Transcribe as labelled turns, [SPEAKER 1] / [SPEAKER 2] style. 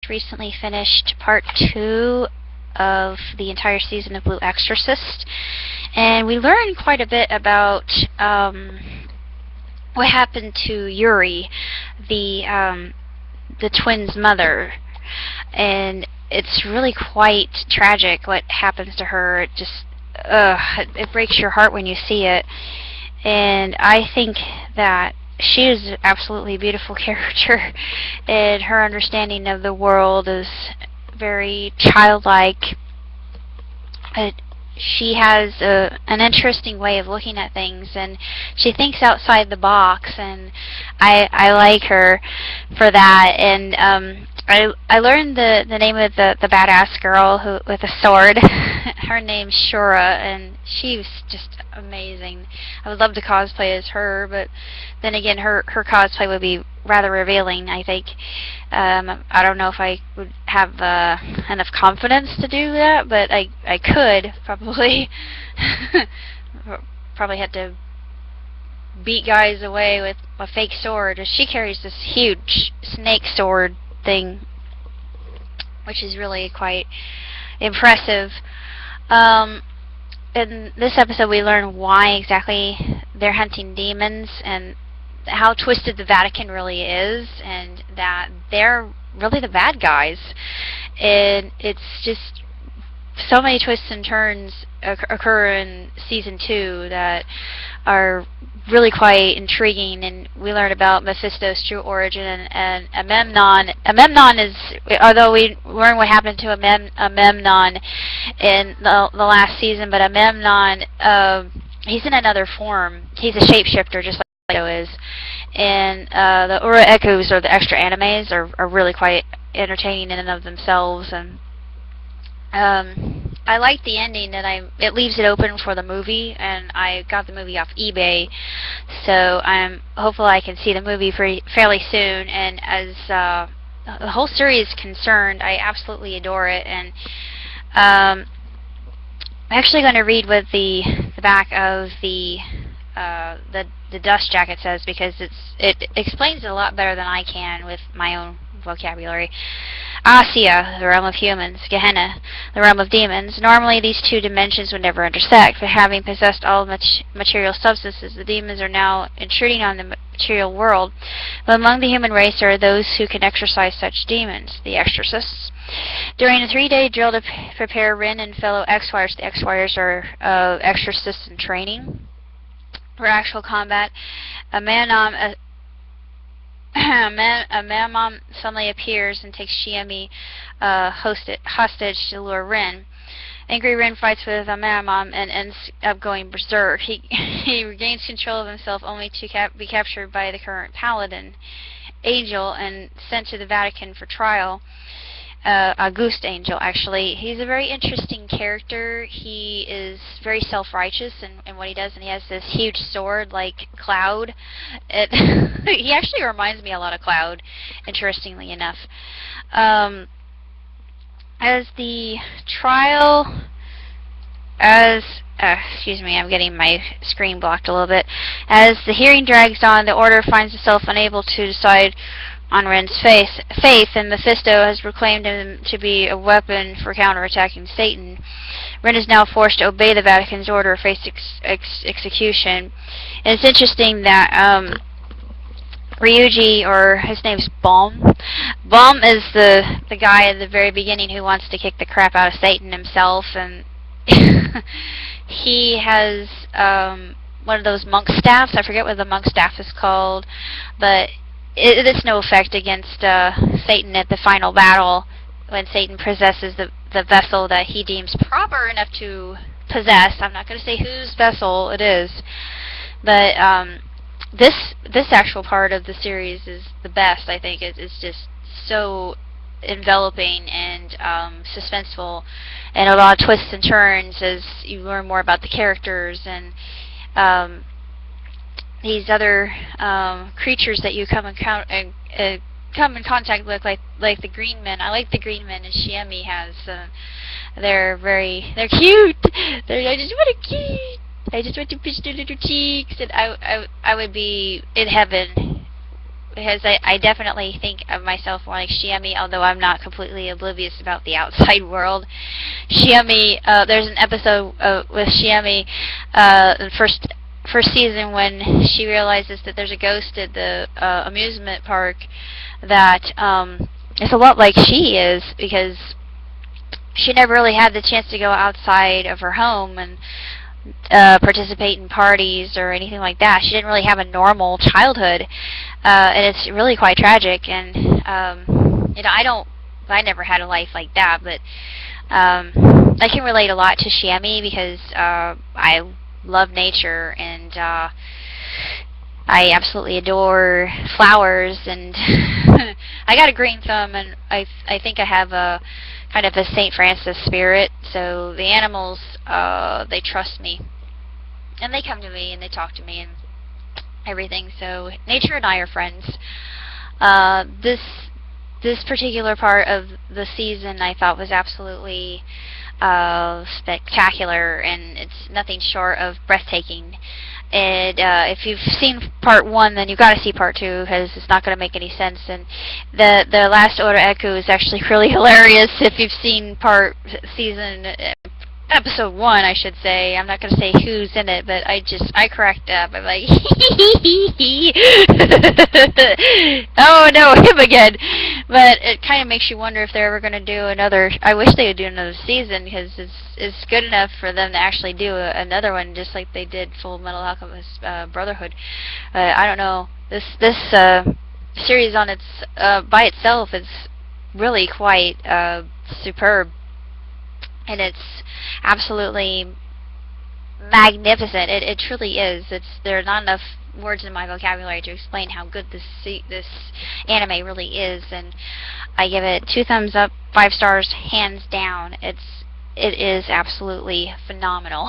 [SPEAKER 1] recently finished part 2 of the entire season of Blue Exorcist, and we learned quite a bit about what happened to Yuri, the twins' mother, and it's really quite tragic what happens to her. It just it breaks your heart when you see it, and I think that she is an absolutely beautiful character, and her understanding of the world is very childlike. She has an interesting way of looking at things, and she thinks outside the box, and I like her for that. And I learned the name of the badass girl who with a sword. Her name's Shura, and she was just amazing. I would love to cosplay as her, but then again, her cosplay would be rather revealing, I think. I don't know if I would have enough confidence to do that, but I could probably. Probably have to beat guys away with a fake sword. She carries this huge snake sword thing, which is really quite impressive. In this episode, we learn why exactly they're hunting demons and how twisted the Vatican really is, and that they're really the bad guys. And it's just so many twists and turns occur in season 2 that are really quite intriguing, and we learn about Mephisto's true origin and Amemnon. Amemnon is, although we learn what happened to Amemnon in the last season, but Amemnon, he's in another form. He's a shapeshifter, just like Plato is. And the Ura Echoes, or the extra animes, are really quite entertaining in and of themselves. And I like the ending that it leaves it open for the movie, and I got the movie off eBay, so I'm hopeful I can see the movie fairly soon. And as the whole series is concerned, I absolutely adore it. And I'm actually going to read what the back of the dust jacket says, because it explains it a lot better than I can with my own vocabulary. Asya, the realm of humans; Gehenna, the realm of demons. Normally these two dimensions would never intersect, but having possessed all material substances, the demons are now intruding on the material world. But among the human race are those who can exorcise such demons, the Exorcists. During a 3-day drill to prepare Rin and fellow X-Warriors, the X-Warriors are exorcists in training for actual combat, a Mamam suddenly appears and takes Shiemi hostage to lure Rin. Angry Rin fights with Mamam and ends up going berserk. He regains control of himself, only to be captured by the current paladin, Angel, and sent to the Vatican for trial. Auguste Angel, actually. He's a very interesting character. He is very self-righteous in what he does, and he has this huge sword like Cloud. He actually reminds me a lot of Cloud, interestingly enough. As the trial, excuse me, I'm getting my screen blocked a little bit. As the hearing drags on, the Order finds itself unable to decide on Ren's faith, and Mephisto has proclaimed him to be a weapon for counterattacking Satan. Ren is now forced to obey the Vatican's order or face execution. And it's interesting that Ryuji, or his name's Baum. Baum is the guy at the very beginning who wants to kick the crap out of Satan himself, and he has one of those monk staffs. I forget what the monk staff is called, but it is no effect against Satan at the final battle when Satan possesses the vessel that he deems proper enough to possess. I'm not going to say whose vessel it is, but this actual part of the series is the best, I think. It's just so enveloping and suspenseful, and a lot of twists and turns as you learn more about the characters and these other creatures that you come in contact with, like the green men. I like the green men, and Shiemi has. They're cute. I just want to push their little cheeks, and I would be in heaven because I definitely think of myself more like Shiemi, although I'm not completely oblivious about the outside world. Shiemi, there's an episode with Shiemi, the first season, when she realizes that there's a ghost at the amusement park that is a lot like she is, because she never really had the chance to go outside of her home and participate in parties or anything like that. She didn't really have a normal childhood, and it's really quite tragic. And I never had a life like that, but I can relate a lot to Shiemi because I love nature, and I absolutely adore flowers, and I got a green thumb, and I think I have a kind of a St. Francis spirit, so the animals, they trust me, and they come to me, and they talk to me, and everything, so nature and I are friends. This particular part of the season I thought was absolutely spectacular, and it's nothing short of breathtaking. And if you've seen part 1, then you've got to see part 2, because it's not going to make any sense. And the last Ora Eku is actually really hilarious. If you've seen episode 1, I should say. I'm not going to say who's in it, but I cracked up. I'm like, oh no, him again. But it kind of makes you wonder if they're ever going to do another. I wish they would do another season, because it's good enough for them to actually do another one, just like they did Full Metal Alchemist Brotherhood. I don't know. This series on its by itself is really quite superb. And it's absolutely magnificent. It truly is. There are not enough words in my vocabulary to explain how good this anime really is. And I give it 2 thumbs up, 5 stars, hands down. It is absolutely phenomenal.